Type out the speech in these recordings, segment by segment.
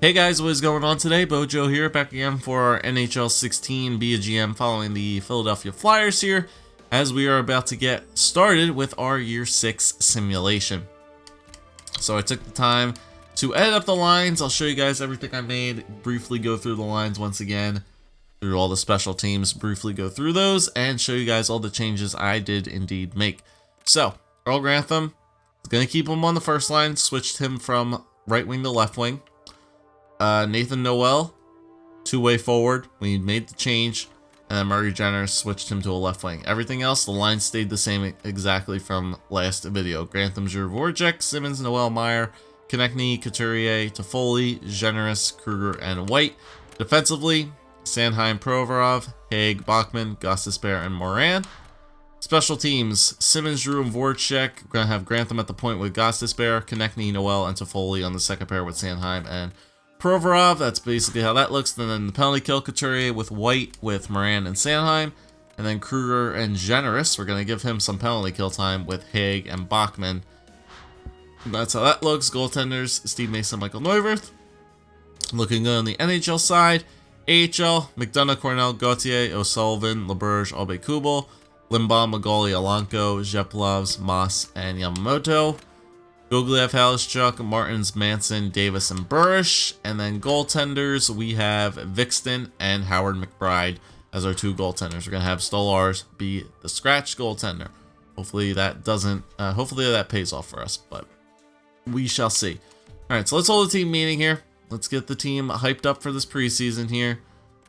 Hey guys, what is going on today? Bojo here, back again for our NHL 16 Be a GM following the Philadelphia Flyers here, as we are about to get started with our Year 6 simulation. So I took the time to edit up the lines. I'll show you guys everything I made, briefly go through the lines once again, through all the special teams, briefly go through those, and show you guys all the changes I did indeed make. So, Earl Grantham, going to keep him on the first line, switched him from right wing to left wing. Nathan Noel, two-way forward. We made the change, and then Murray Jenner switched him to a left wing. Everything else, the line stayed the same exactly from last video. Grantham, Voracek, Simmons, Noel, Meyer, Konechny, Couturier, Toffoli, Generous, Kruger, and White. Defensively, Sanheim, Provorov, Haig, Bachman, Gostisbehere, and Moran. Special teams, Simmons, Drew, and Voracek. We're going to have Grantham at the point with Gostisbehere, Konechny, Noel, and Toffoli on the second pair with Sanheim and Provorov. That's basically how that looks. And then the penalty kill, Couturier with White, with Moran and Sanheim. And then Kruger and Generous. We're going to give him some penalty kill time with Haig and Bachman. That's how that looks. Goaltenders, Steve Mason, Michael Neuwirth. Looking good on the NHL side. AHL, McDonough, Cornell, Gauthier, O'Sullivan, LaBerge, Albe Kubel, Limbaugh, Magali, Alanko, Zheplovs, Moss, and Yamamoto. Gogliev, Halishchuk, Martins, Manson, Davis, and Burish. And then goaltenders, we have Vixton and Howard McBride as our two goaltenders. We're going to have Stolars be the scratch goaltender. Hopefully that doesn't, hopefully that pays off for us, but we shall see. All right, so let's hold a team meeting here. Let's get the team hyped up for this preseason here.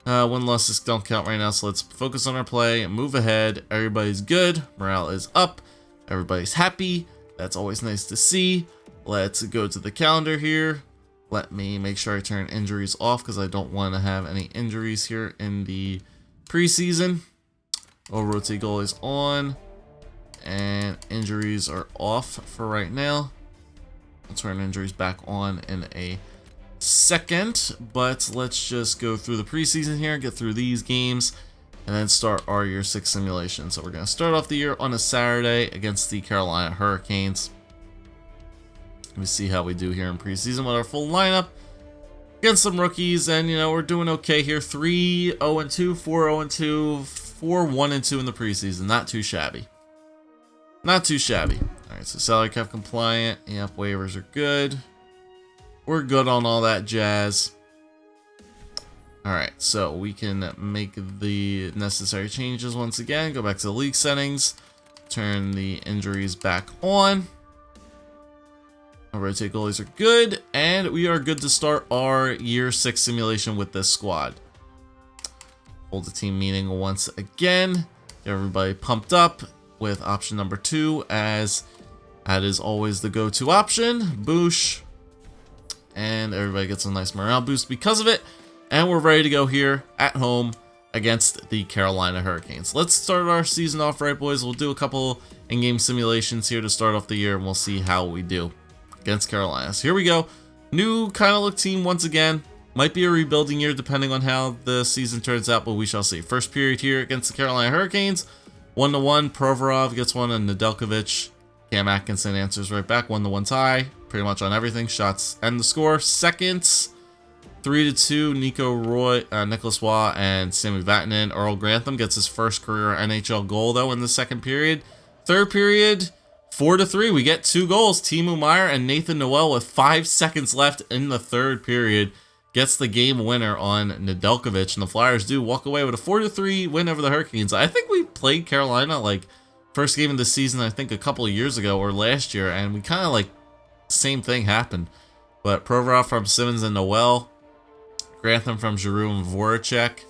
Win losses don't count right now, so let's focus on our play and move ahead. Everybody's good. Morale is up. Everybody's happy. That's always nice to see. Let's go to the calendar here. Let me make sure I turn injuries off because I don't want to have any injuries here in the preseason. We'll rotate goalies on, and injuries are off for right now. I'll turn injuries back on in a second, but let's just go through the preseason here, get through these games, and then start our Year 6 simulation. So we're going to start off the year on a Saturday against the Carolina Hurricanes. Let me see how we do here in preseason with our full lineup against some rookies, and you know, we're doing okay here. 3-0-2, 4-0-2, 4-1-2 in the preseason. Not too shabby. Not too shabby. All right, so salary cap compliant. Yep, waivers are good. We're good on all that jazz. Alright, so we can make the necessary changes once again. Go back to the league settings. Turn the injuries back on. Our rotate goalies are good. And we are good to start our Year 6 simulation with this squad. Hold the team meeting once again. Get everybody pumped up with option number 2, as that is always the go-to option. Boosh. And everybody gets a nice morale boost because of it. And we're ready to go here at home against the Carolina Hurricanes. Let's start our season off right, boys. We'll do a couple in-game simulations here to start off the year, and we'll see how we do against Carolina. So here we go. New kind of look team once again. Might be a rebuilding year depending on how the season turns out, but we shall see. First period here against the Carolina Hurricanes. 1-1. Provorov gets one, and Nedeljkovic. Cam Atkinson answers right back. 1-1 tie. Pretty much on everything. Shots and the score. Seconds, 3-2. Nico Roy, Nicholas Waugh, and Sammy Vatanen. Earl Grantham gets his first career NHL goal though in the second period. Third period, 4-3. We get 2 goals. Timo Meier and Nathan Noel with 5 seconds left in the third period gets the game winner on Nedeljkovic, and the Flyers do walk away with a 4-3 win over the Hurricanes. I think we played Carolina like first game of the season, I think a couple of years ago or last year, and we kind of like same thing happened. But Provorov from Simmons and Noel, Grantham from Giroux and Voracek,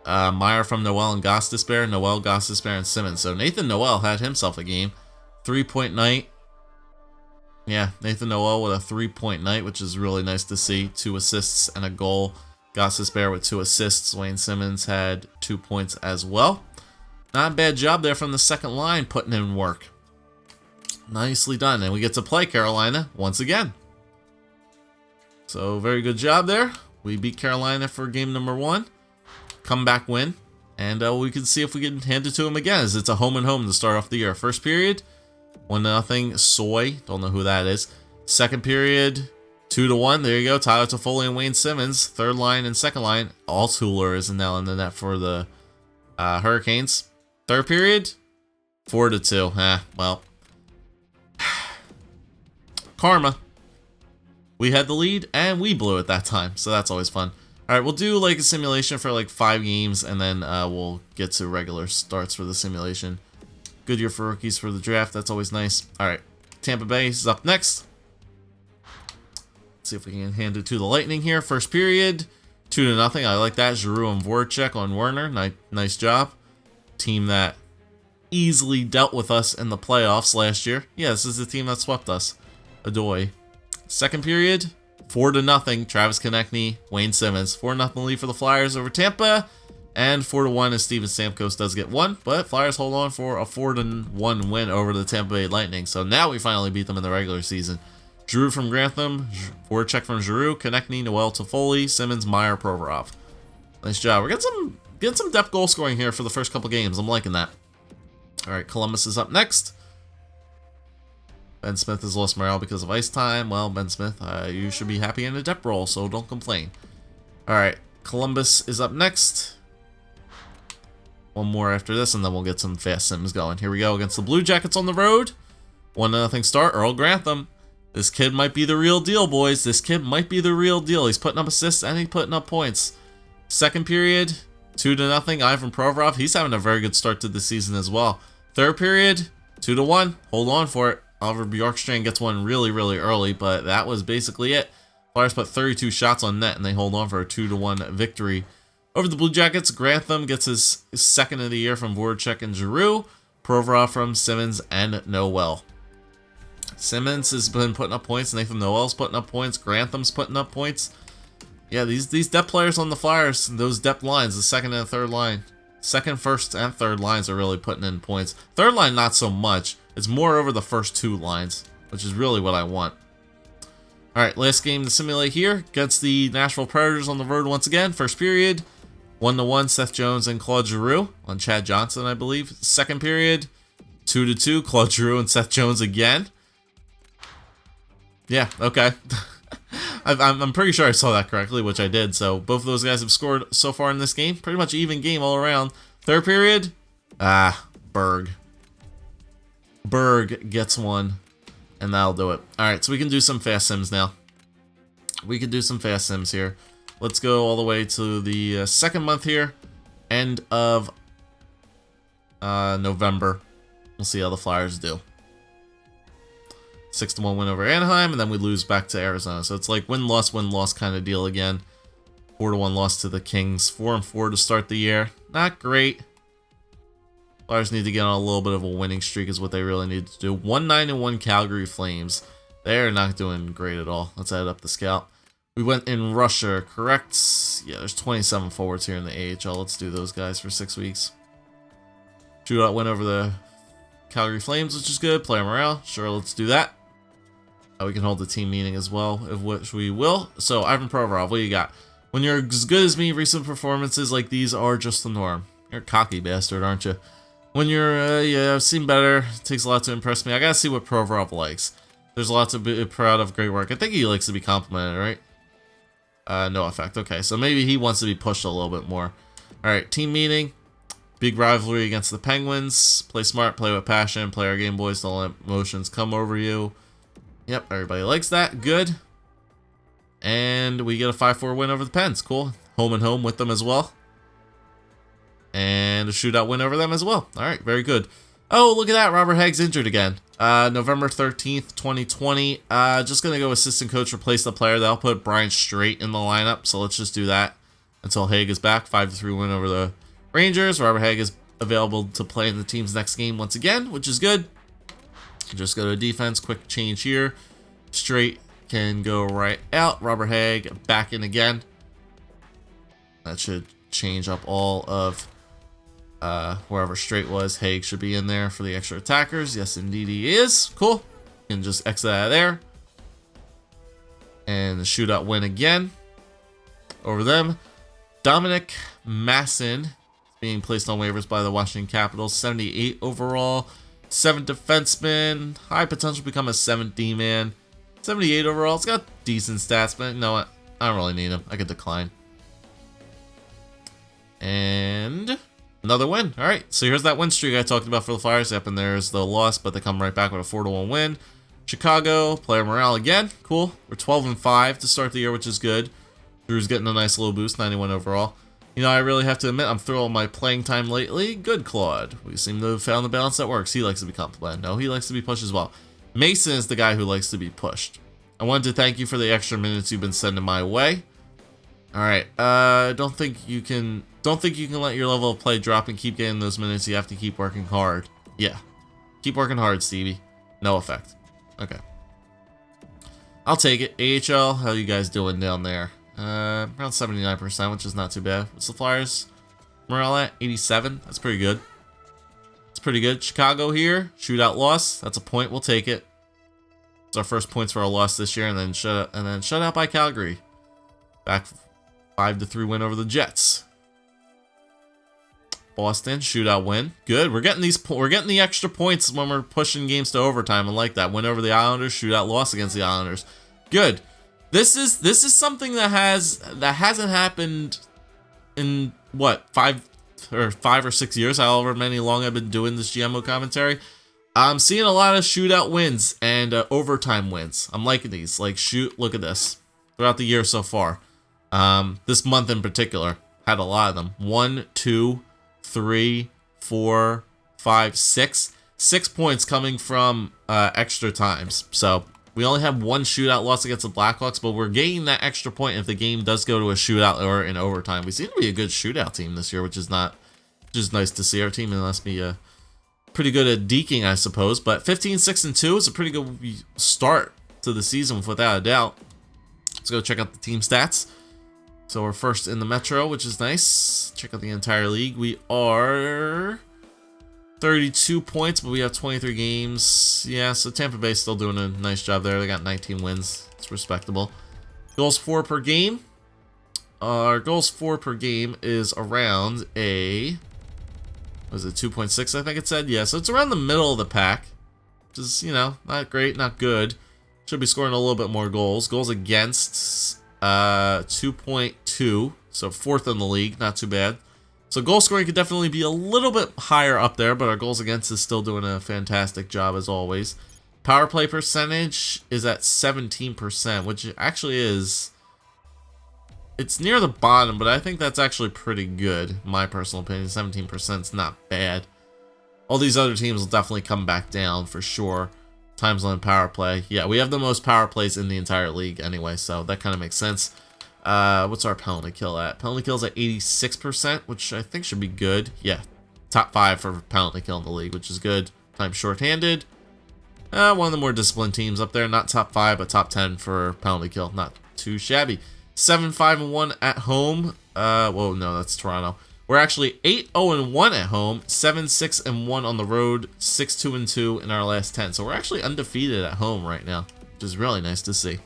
Meyer from Noel and Gostisbehere, Noel, Gostisbehere, and Simmons. So Nathan Noel had himself a game. 3-point night. Yeah, Nathan Noel with a 3-point night, which is really nice to see. 2 assists and a goal. Gostisbehere with 2 assists. Wayne Simmons had 2 points as well. Not a bad job there from the second line, putting in work. Nicely done. And we get to play Carolina once again. So very good job there. We beat Carolina for game number 1. Comeback win. And we can see if we can hand it to them again, as it's a home and home to start off the year. First period, 1-0. Soy. Don't know who that is. Second period, 2-1. There you go. Tyler Toffoli and Wayne Simmons. Third line and second line. Altucher is now in the net for the Hurricanes. Third period, 4-2. Well. Karma. We had the lead and we blew it that time, so that's always fun. All right, we'll do like a simulation for like 5 games, and then we'll get to regular starts for the simulation. Good year for rookies for the draft. That's always nice. All right, Tampa Bay is up next. Let's see if we can hand it to the Lightning here. First period, 2-0. I like that. Giroux and Voracek on Werner. Nice job. Team that easily dealt with us in the playoffs last year. Yeah, this is the team that swept us. Adoy. Second period, 4-0. Travis Konechny, Wayne Simmons. 4-0 lead for the Flyers over Tampa. And 4-1 as Steven Stamkos does get one. But Flyers hold on for a 4-1 win over the Tampa Bay Lightning. So now we finally beat them in the regular season. Giroux from Grantham, Voracek from Giroux, Konechny, Noel Toffoli, Simmons, Meyer, Provorov. Nice job. We're getting some depth goal scoring here for the first couple games. I'm liking that. All right, Columbus is up next. Ben Smith has lost morale because of ice time. Well, Ben Smith, you should be happy in a depth role, so don't complain. All right, Columbus is up next. One more after this, and then we'll get some fast sims going. Here we go against the Blue Jackets on the road. 1-0 start, Earl Grantham. This kid might be the real deal, boys. This kid might be the real deal. He's putting up assists and he's putting up points. Second period, 2-0. Ivan Provorov, he's having a very good start to the season as well. Third period, 2-1. Hold on for it. Oliver Bjorkstrand gets one really, really early, but that was basically it. Flyers put 32 shots on net, and they hold on for a 2-1 victory. Over the Blue Jackets, Grantham gets his second of the year from Voracek and Giroux. Provorov from Simmons and Noel. Simmons has been putting up points. Nathan Noel's putting up points. Grantham's putting up points. Yeah, these depth players on the Flyers, those depth lines, the second and third line. Second, first, and third lines are really putting in points. Third line, not so much. It's more over the first 2 lines, which is really what I want. All right, last game to simulate here against the Nashville Predators on the road once again. First period, 1-1, Seth Jones and Claude Giroux on Chad Johnson, I believe. Second period, 2-2, Claude Giroux and Seth Jones again. Yeah, okay. I'm pretty sure I saw that correctly, which I did. So both of those guys have scored so far in this game. Pretty much even game all around. Third period, Berg. Berg gets one, and that'll do it. All right, so we can do some fast sims now. We can do some fast sims here. Let's go all the way to the second month here, end of November. We'll see how the Flyers do. 6-1 win over Anaheim, and then we lose back to Arizona. So it's like win-loss kind of deal again. 4-1 loss to the Kings. 4-4 to start the year. Not great. Flyers need to get on a little bit of a winning streak is what they really need to do. 1-9-1 Calgary Flames. They're not doing great at all. Let's add up the scout. We went in Russia, correct? Yeah, there's 27 forwards here in the AHL. Let's do those guys for 6 weeks. Shootout win over the Calgary Flames, which is good. Player morale. Sure, let's do that. We can hold the team meeting as well, of which we will. So, Ivan Provorov, what do you got? When you're as good as me, recent performances like these are just the norm. You're a cocky bastard, aren't you? When you're, yeah, I've seen better. It takes a lot to impress me. I gotta see what Provorov likes. There's a lot to be proud of. Great work. I think he likes to be complimented, right? No effect. Okay, so maybe he wants to be pushed a little bit more. All right, team meeting. Big rivalry against the Penguins. Play smart, play with passion, play our game, boys. Don't let emotions come over you. Yep, everybody likes that. Good. And we get a 5-4 win over the Pens. Cool. Home and home with them as well. And a shootout win over them as well. All right, very good. Oh, look at that. Robert Hagg's injured again. November 13th, 2020. Just going to go assistant coach, replace the player. That'll put Brian Straight in the lineup. So let's just do that until Hagg is back. 5-3 win over the Rangers. Robert Hagg is available to play in the team's next game once again, which is good. Just go to defense, quick change here. Straight can go right out. Robert Hagg back in again. That should change up all of wherever Straight was. Hagg should be in there for the extra attackers. Yes, indeed he is. Cool. You can just exit out of there. And the shootout win again over them. Dominic Masson being placed on waivers by the Washington Capitals. 78 overall. 7 defenseman, high potential to become a 7th D-man. 78 overall. It's got decent stats, but you know what? I don't really need them. I could decline. And another win. All right, so here's that win streak I talked about for the Flyers. Yep, and there's the loss, but they come right back with a 4-1 win. Chicago, player morale again. Cool. We're 12-5 to start the year, which is good. Drew's getting a nice little boost, 91 overall. You know, I really have to admit, I'm thrilled my playing time lately. Good, Claude. We seem to have found the balance that works. He likes to be complimented. No, he likes to be pushed as well. Mason is the guy who likes to be pushed. I wanted to thank you for the extra minutes you've been sending my way. All right. Don't think you can let your level of play drop and keep getting those minutes. You have to keep working hard. Yeah. Keep working hard, Stevie. No effect. Okay. I'll take it. AHL, how you guys doing down there? Around 79%, which is not too bad. What's the Flyers morale at? 87. That's pretty good. It's pretty good. Chicago here. Shootout loss. That's a point. We'll take it. It's our first points for our loss this year, and then shut out by Calgary. Back 5-3 win over the Jets. Boston shootout win. Good. We're getting the extra points when we're pushing games to overtime. I like that. Win over the Islanders. Shootout loss against the Islanders. Good. This is something that hasn't happened in what 5 or 6 years, however many long I've been doing this GMO commentary. I'm seeing a lot of shootout wins and overtime wins. I'm liking these. Like, look at this throughout the year so far. This month in particular had a lot of them. 1, 2, 3, 4, 5, 6. 6 points coming from extra times. So we only have one shootout loss against the Blackhawks, but we're gaining that extra point if the game does go to a shootout or in overtime. We seem to be a good shootout team this year, which is nice to see. Our team must be pretty good at deking, I suppose. But 15-6-2 is a pretty good start to the season, without a doubt. Let's go check out the team stats. So we're first in the Metro, which is nice. Check out the entire league. We are 32 points, but we have 23 games. Yeah, so Tampa Bay's still doing a nice job there. They got 19 wins. It's respectable. Goals for per game. Our goals for per game is around a... was it 2.6, I think it said? Yeah, so it's around the middle of the pack. Which is, you know, not great, not good. Should be scoring a little bit more goals. Goals against... 2.2, so 4th in the league, not too bad. So goal scoring could definitely be a little bit higher up there, but our goals against is still doing a fantastic job as always. Power play percentage is at 17%, which actually is... it's near the bottom, but I think that's actually pretty good, in my personal opinion. 17% is not bad. All these other teams will definitely come back down for sure. Times limit power play. Yeah, we have the most power plays in the entire league anyway, so that kind of makes sense. What's our penalty kill at? Penalty kill's at 86%, which I think should be good. Yeah, top 5 for penalty kill in the league, which is good. Time shorthanded. One of the more disciplined teams up there. Not top 5, but top 10 for penalty kill. Not too shabby. 7-5-1 at home. Whoa, no, that's Toronto. We're actually 8-0-1 at home, 7-6-1 on the road, 6-2-2 in our last 10. So we're actually undefeated at home right now, which is really nice to see.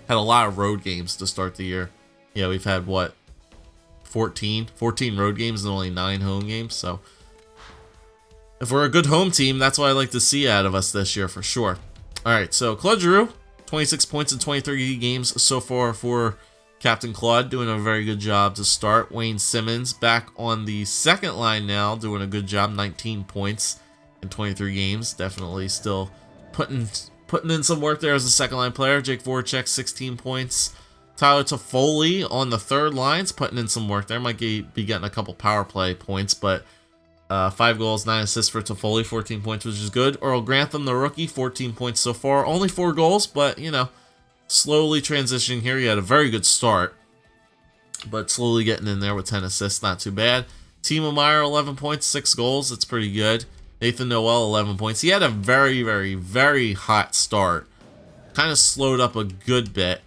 Had a lot of road games to start the year. Yeah, we've had, what, 14 road games and only 9 home games. So if we're a good home team, that's what I like to see out of us this year for sure. All right, so Claude Giroux, 26 points in 23 games so far for Captain Claude, doing a very good job to start. Wayne Simmons back on the second line now, doing a good job. 19 points in 23 games. Definitely still putting in some work there as a second line player. Jake Voracek, 16 points. Tyler Toffoli on the third line's putting in some work there. Might be getting a couple power play points, but 5 goals, 9 assists for Toffoli, 14 points, which is good. Earl Grantham, the rookie, 14 points so far. Only 4 goals, but, you know, slowly transitioning here. He had a very good start, but slowly getting in there with 10 assists. Not too bad. Timo Meier, 11 points, 6 goals. It's pretty good. Nathan Noel, 11 points. He had a very, very, very hot start. Kind of slowed up a good bit,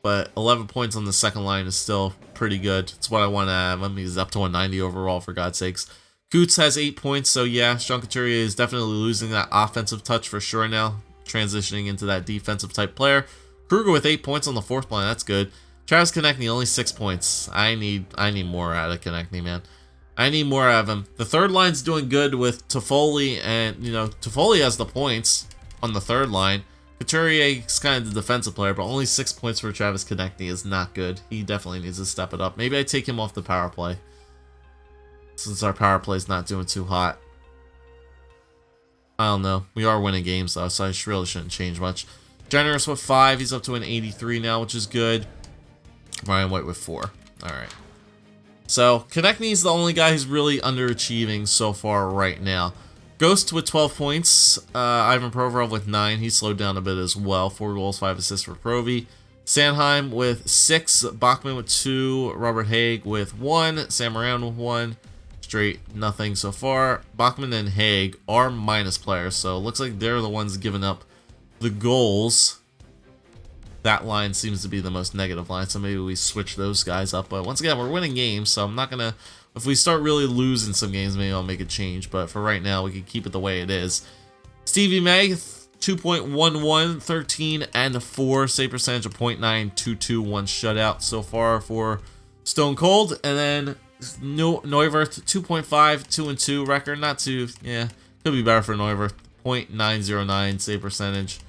but 11 points on the second line is still pretty good. It's what I want to have him. He's up to 190 overall, for God's sakes. Coots has 8 points, so yeah, Sean Couturier is definitely losing that offensive touch for sure now, transitioning into that defensive type player. Kruger with 8 points on the fourth line. That's good. Travis Konechny, only 6 points. I need more out of Konechny, man. I need more out of him. The third line's doing good with Toffoli, and, you know, Toffoli has the points on the third line. Couturier is kind of the defensive player, but only 6 points for Travis Konechny is not good. He definitely needs to step it up. Maybe I take him off the power play, since our power play is not doing too hot. I don't know. We are winning games, though, so I really shouldn't change much. Generous with 5. He's up to an 83 now, which is good. Ryan White with 4. All right. So, Konechny's the only guy who's really underachieving so far right now. Ghost with 12 points. Ivan Provorov with 9. He slowed down a bit as well. 4 goals, 5 assists for Provy. Sanheim with 6. Bachman with 2. Robert Haig with 1. Sam Moran with 1. Straight nothing so far. Bachman and Haig are minus players, so it looks like they're the ones giving up the goals. That line seems to be the most negative line, so maybe we switch those guys up. But once again, we're winning games, so I'm not going to... If we start really losing some games, maybe I'll make a change. But for right now, we can keep it the way it is. Stevie May, 2.11, 13 and 4. Save percentage of .922. 1 shutout so far for Stone Cold. And then Neuwirth, 2.5, 2 and 2 record. Not too, yeah, could be better for Neuwirth. .909 save percentage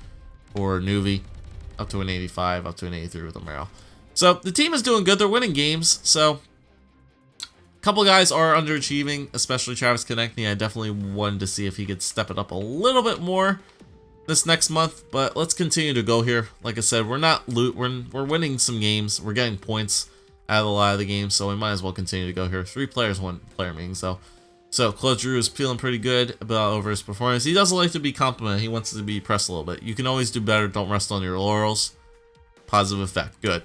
for Nuvi. Up to an 85, up to an 83 with a Merrill. So the team is doing good. They're winning games. So a couple guys are underachieving, especially Travis Konechny. I definitely wanted to see if he could step it up a little bit more this next month. But let's continue to go here. Like I said, we're winning some games. We're getting points out of a lot of the games, so we might as well continue to go here. 3 players, 1 player meeting. So Claude Giroux is feeling pretty good about over his performance. He doesn't like to be complimented. He wants to be pressed a little bit. You can always do better. Don't rest on your laurels. Positive effect. Good.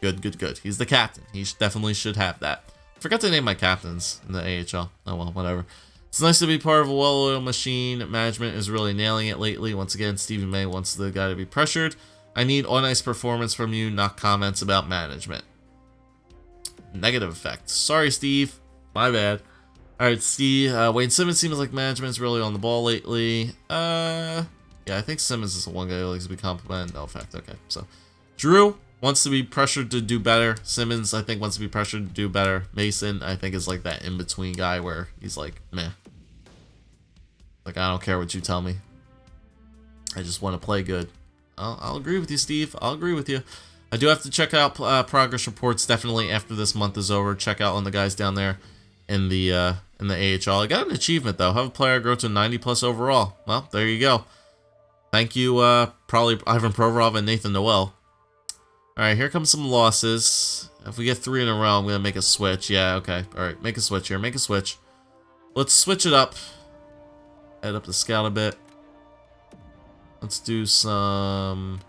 Good. He's the captain. He definitely should have that. Forgot to name my captains in the AHL. Oh well, whatever. It's nice to be part of a well-oiled machine. Management is really nailing it lately. Once again, Stevie May wants the guy to be pressured. I need on-ice performance from you, not comments about management. Negative effect. Sorry, Steve. My bad. Alright, Steve. Wayne Simmons seems like management's really on the ball lately. Yeah, I think Simmons is the one guy who likes to be complimented. No effect. Okay, so Drew wants to be pressured to do better. Simmons, I think, wants to be pressured to do better. Mason, I think, is like that in-between guy where he's like, meh. Like, I don't care what you tell me. I just want to play good. I'll agree with you, Steve. I'll agree with you. I do have to check out progress reports definitely after this month is over. Check out on the guys down there in the AHL. I got an achievement, though. Have a player grow to 90+ overall. Well, there you go. Thank you, probably Ivan Provorov and Nathan Noel. Alright, here comes some losses. If we get 3 in a row, I'm going to make a switch. Yeah, okay. Alright, make a switch here. Make a switch. Let's switch it up. Head up the scout a bit. Let's do some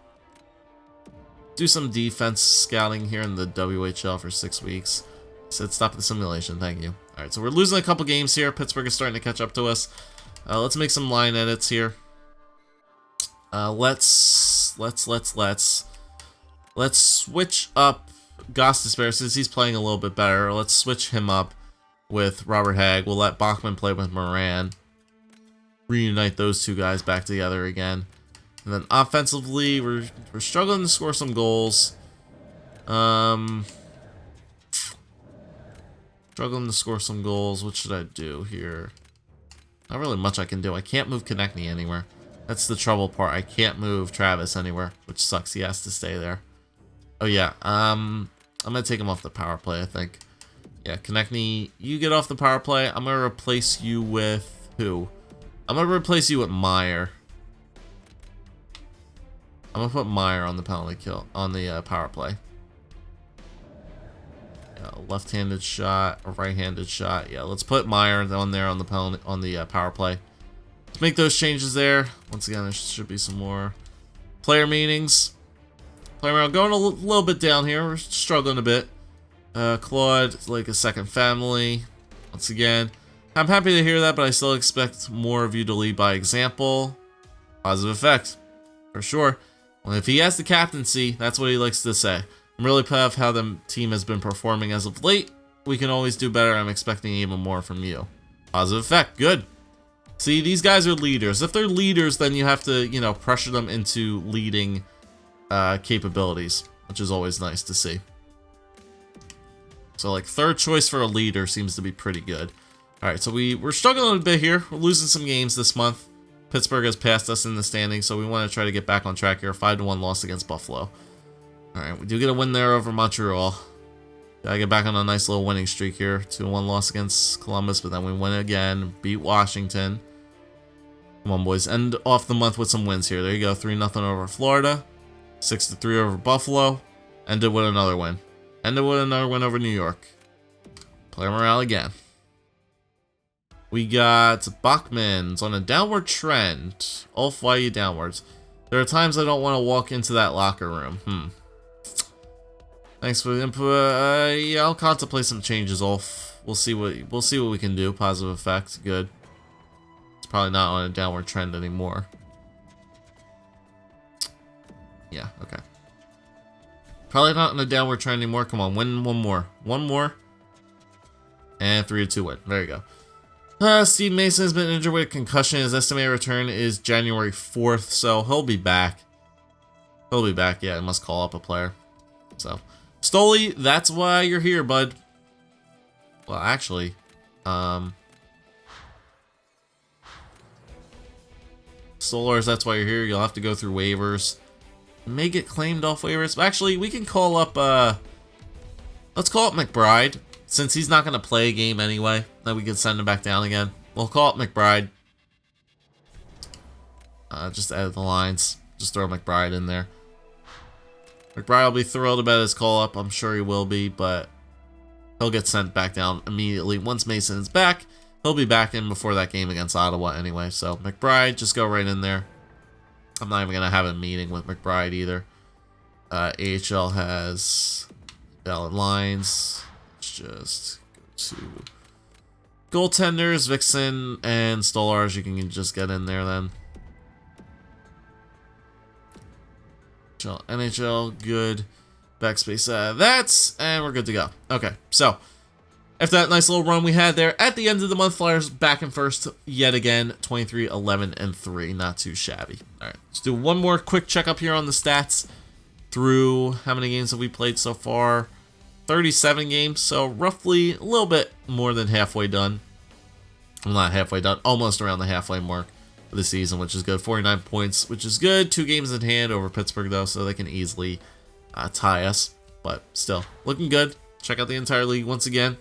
defense scouting here in the WHL for 6 weeks. Said stop the simulation. Thank you. Alright, so we're losing a couple games here. Pittsburgh is starting to catch up to us. Let's make some line edits here. Let's switch up Gostisbehere since he's playing a little bit better. Let's switch him up with Robert Hagg. We'll let Bachman play with Moran. Reunite those 2 guys back together again. And then offensively, we're struggling to score some goals. Struggling to score some goals. What should I do here? Not really much I can do. I can't move Konechny anywhere. That's the trouble part. I can't move Travis anywhere, which sucks. He has to stay there. Oh, yeah. I'm going to take him off the power play, I think. Yeah, Konechny, you get off the power play. I'm going to replace you with who? I'm going to replace you with Meyer. I'm going to put Meyer on the penalty kill, on the power play. Yeah, left-handed shot, a right-handed shot. Yeah, let's put Meyer on there on the penalty, on the power play. Let's make those changes there. Once again, there should be some more player meetings. Player around, going a little bit down here. We're struggling a bit. Claude, like a second family. Once again, I'm happy to hear that, but I still expect more of you to lead by example. Positive effect, for sure. Well, if he has the captaincy, that's what he likes to say. I'm really proud of how the team has been performing as of late. We can always do better. I'm expecting even more from you. Positive effect, good. See, these guys are leaders. If they're leaders, then you have to, you know, pressure them into leading capabilities, which is always nice to see. So, like, third choice for a leader seems to be pretty good. Alright, so we're struggling a bit here. We're losing some games this month. Pittsburgh has passed us in the standings, so we want to try to get back on track here. 5-1 loss against Buffalo. Alright, we do get a win there over Montreal. Gotta get back on a nice little winning streak here. 2-1 loss against Columbus, but then we win again. Beat Washington. Come on, boys. End off the month with some wins here. There you go. 3-0 over Florida. 6-3 over Buffalo. Ended with another win. Ended with another win over New York. Player morale again. We got Bachman's on a downward trend. Ulf, why are you downwards? There are times I don't want to walk into that locker room. Thanks for the input. Yeah, I'll contemplate some changes, Ulf. We'll see what we can do. Positive effect. Good. It's probably not on a downward trend anymore. Yeah, okay. Probably not on a downward trend anymore. Come on, win one more. One more. And 3-2 win. There you go. Steve Mason has been injured with a concussion. His estimated return is January 4th, so he'll be back. He'll be back. Yeah, I must call up a player. So, Stoli, that's why you're here, bud. Well, actually, Stolars, that's why you're here. You'll have to go through waivers. You may get claimed off waivers. Actually, we can call up, let's call up McBride. Since he's not going to play a game anyway, then we can send him back down again. We'll call up McBride. Just add the lines. Just throw McBride in there. McBride will be thrilled about his call-up. I'm sure he will be, but he'll get sent back down immediately. Once Mason is back, he'll be back in before that game against Ottawa anyway. So McBride, just go right in there. I'm not even going to have a meeting with McBride either. AHL has valid lines. Just go to goaltenders, Vixen, and Stolars. You can just get in there then. NHL, good. Backspace, that's, and we're good to go. Okay, so after that nice little run we had there, at the end of the month, Flyers back in first yet again, 23-11-3. Not too shabby. All right, let's do one more quick checkup here on the stats through how many games have we played so far. 37 games, so roughly a little bit more than halfway done. Well, not halfway done, almost around the halfway mark of the season, which is good. 49 points, which is good. 2 games in hand over Pittsburgh, though, so they can easily tie us. But still, looking good. Check out the entire league once again.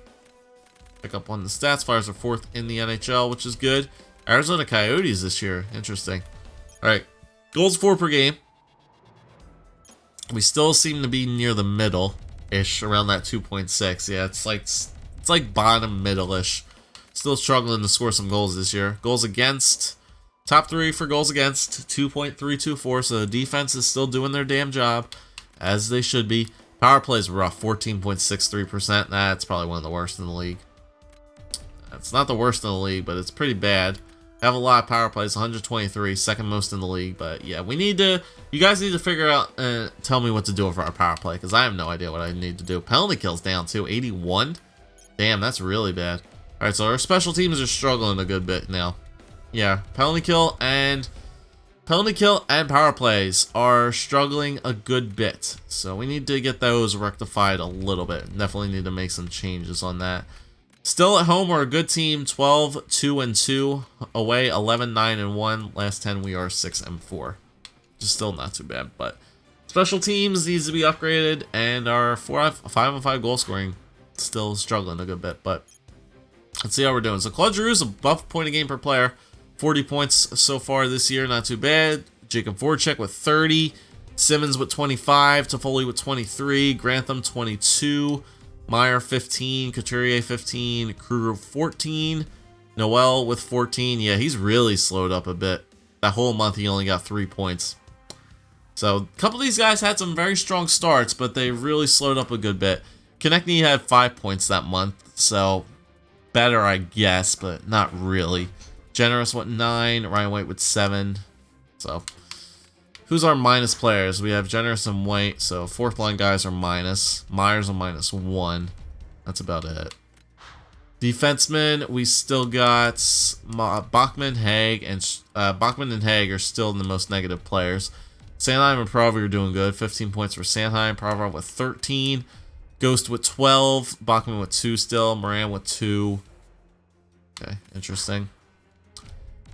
Pick up on the stats. Flyers are 4th in the NHL, which is good. Arizona Coyotes this year, interesting. All right, goals for per game. We still seem to be near the middle-ish, around that 2.6. Yeah, it's like bottom middle-ish. Still struggling to score some goals this year. Goals against, top 3 for goals against, 2.324. So the defense is still doing their damn job, as they should be. Power play is rough, 14.63%. That's probably one of the worst in the league. It's not the worst in the league, but it's pretty bad. Have a lot of power plays, 123, second most in the league. But yeah, you guys need to figure out and tell me what to do for our power play, because I have no idea what I need to do. Penalty kills down too, 81. Damn, that's really bad. All right, so our special teams are struggling a good bit now. Yeah, penalty kill and power plays are struggling a good bit. So we need to get those rectified a little bit. Definitely need to make some changes on that. Still at home, we're a good team, 12-2-2. Away, 11-9-1. Last 10, we are 6-4. Just still not too bad, but special teams needs to be upgraded, and our 5-on-5 goal scoring still struggling a good bit, but let's see how we're doing. So Claude Giroux's above point a game per player, 40 points so far this year, not too bad. Jacob Voracek with 30, Simmons with 25, Toffoli with 23, Grantham 22, Meyer 15, Couturier 15, Kruger 14, Noel with 14. Yeah, he's really slowed up a bit. That whole month he only got 3 points. So a couple of these guys had some very strong starts, but they really slowed up a good bit. Konechny had 5 points that month, so better I guess, but not really. Generous with 9, Ryan White with 7. So who's our minus players? We have Generous and White, so 4th line guys are minus. Myers are -1. That's about it. Defensemen, we still got Bachman, Haig, and Bachman and Haig are still the most negative players. Sanheim and Prover are doing good. 15 points for Sanheim. Prover with 13. Ghost with 12. Bachman with 2 still. Moran with 2. Okay, interesting.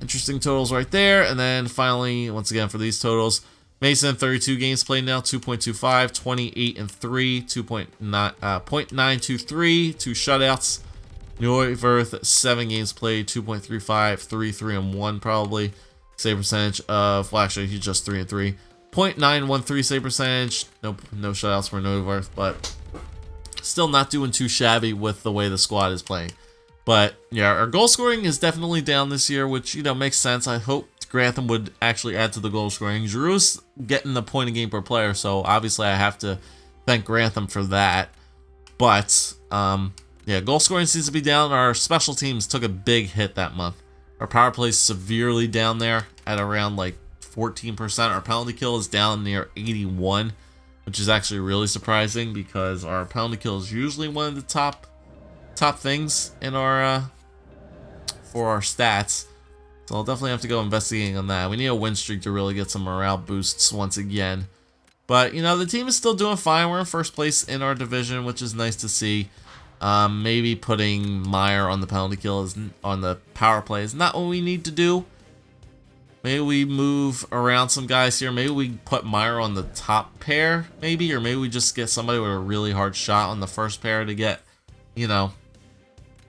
Interesting totals right there. And then finally, once again for these totals, Mason 32 games played now, 2.25, 28 and 3, 0.923, 2 shutouts. Neuwirth 7 games played, 2.35, 3 and 1 probably. Save percentage of, well actually he's just 3 and 3. 0.913 save percentage. No shutouts for Neuwirth, but still not doing too shabby with the way the squad is playing. But yeah, our goal scoring is definitely down this year, which, you know, makes sense. I hope Grantham would actually add to the goal scoring. Giroux's getting the point a game per player, so obviously I have to thank Grantham for that. But yeah, goal scoring seems to be down. Our special teams took a big hit that month. Our power play is severely down there at around like 14%. Our penalty kill is down near 81, which is actually really surprising because our penalty kill is usually one of the top things in our for our stats. So I'll definitely have to go investigating on that. We need a win streak to really get some morale boosts once again. But, you know, the team is still doing fine. We're in first place in our division, which is nice to see. Maybe putting Meyer on the penalty kill on the power play is not what we need to do. Maybe we move around some guys here. Maybe we put Meyer on the top pair, maybe. Or maybe we just get somebody with a really hard shot on the first pair to get, you know,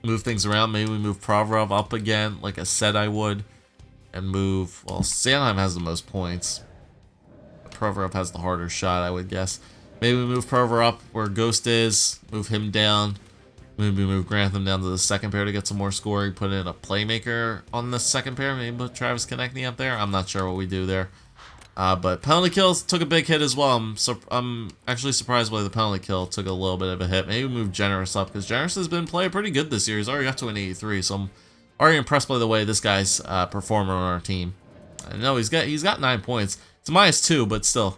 move things around. Maybe we move Provorov up again, like I said I would. And move, well, Sandheim has the most points. Provorov has the harder shot, I would guess. Maybe we move Provorov up where Ghost is, move him down. Maybe move Grantham down to the second pair to get some more scoring. Put in a playmaker on the second pair. Maybe put Travis Konechny up there. I'm not sure what we do there. But penalty kills took a big hit as well. I'm actually surprised why the penalty kill took a little bit of a hit. Maybe move Generous up because Generous has been playing pretty good this year. He's already up to an 83, so I'm already impressed by the way this guy's performing on our team. I know he's got 9 points. It's a -2, but still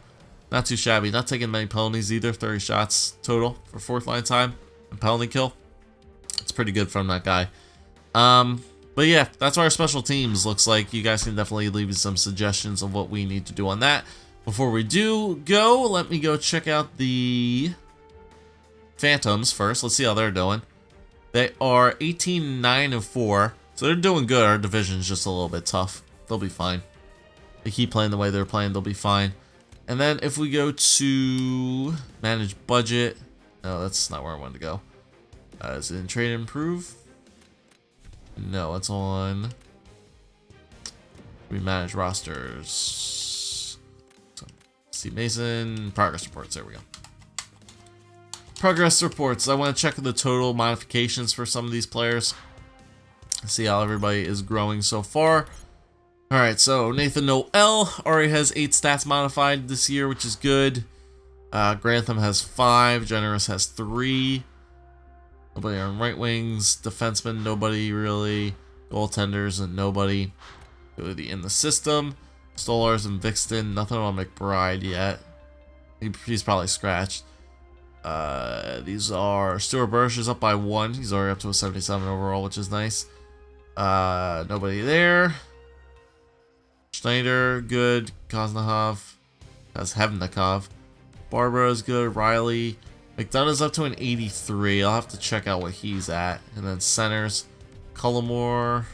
not too shabby. Not taking many penalties either. 30 shots total for fourth line time and penalty kill. It's pretty good from that guy. But yeah, that's what our special teams looks like. You guys can definitely leave some suggestions of what we need to do on that. Before we do go, let me go check out the Phantoms first. Let's see how they're doing. They are 18-9-4, so they're doing good. Our division's just a little bit tough. They'll be fine. They keep playing the way they're playing, they'll be fine. And then if we go to manage budget, no, that's not where I wanted to go. Is it in trade and improve? No, it's on. We manage rosters. So, Steve Mason, progress reports. There we go. Progress reports. I want to check the total modifications for some of these players. See how everybody is growing so far. Alright, so Nathan Noel already has 8 stats modified this year, which is good. Grantham has 5. Generous has 3. Nobody on right wings. Defenseman, nobody really. Goaltenders, and nobody. Ability in the system. Stolars and Vixton. Nothing on McBride yet. He's probably scratched. These are Stuart Bursch is up by 1. He's already up to a 77 overall, which is nice. Nobody there. Schneider, good. Koznahov has Hevnikov. Barbara is good. Riley. McDonough's up to an 83. I'll have to check out what he's at. And then centers. Cullimore. A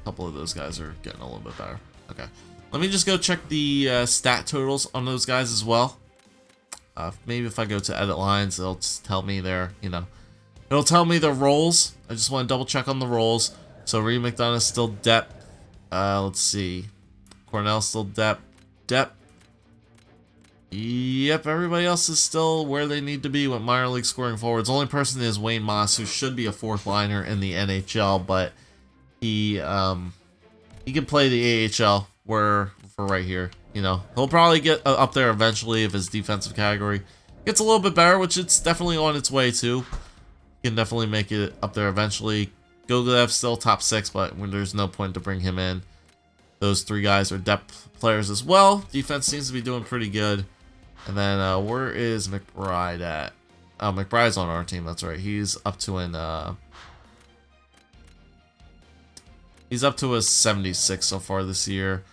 couple of those guys are getting a little bit better. Okay. Let me just go check the stat totals on those guys as well. Maybe if I go to edit lines, it'll just tell me their, you know, it'll tell me the roles. I just want to double check on the roles. So Reed McDonough's still depth. Let's see. Cornell's still depth. Yep, everybody else is still where they need to be with minor league scoring forwards. The only person is Wayne Moss, who should be a 4th liner in the NHL, but he can play the AHL for right here. You know, he'll probably get up there eventually if his defensive category gets a little bit better, which it's definitely on its way to. He can definitely make it up there eventually. Gogolev still top 6, but when there's no point to bring him in. Those 3 guys are depth players as well. Defense seems to be doing pretty good. And then where is McBride at? Oh, McBride's on our team. That's right. He's up to a 76 so far this year.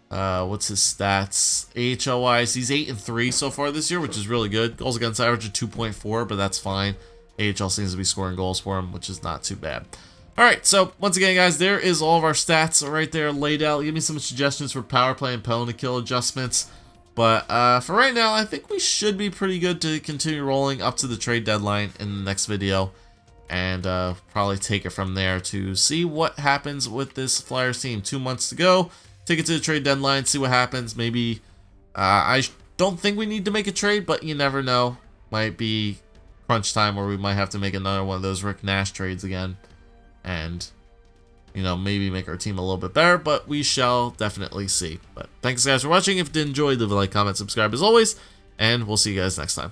What's his stats? AHL wise, he's 8-3 so far this year, which is really good. Goals against average of 2.4, but that's fine. AHL seems to be scoring goals for him, which is not too bad. Alright, so once again, guys, there is all of our stats right there laid out. Give me some suggestions for power play and penalty kill adjustments. But for right now, I think we should be pretty good to continue rolling up to the trade deadline in the next video. And probably take it from there to see what happens with this Flyers team. 2 months to go. Take it to the trade deadline, see what happens. Maybe, I don't think we need to make a trade, but you never know. Might be crunch time where we might have to make another one of those Rick Nash trades again. And, you know, maybe make our team a little bit better, but we shall definitely see. But thanks guys for watching. If you did enjoy, leave a like, comment, subscribe as always, and we'll see you guys next time.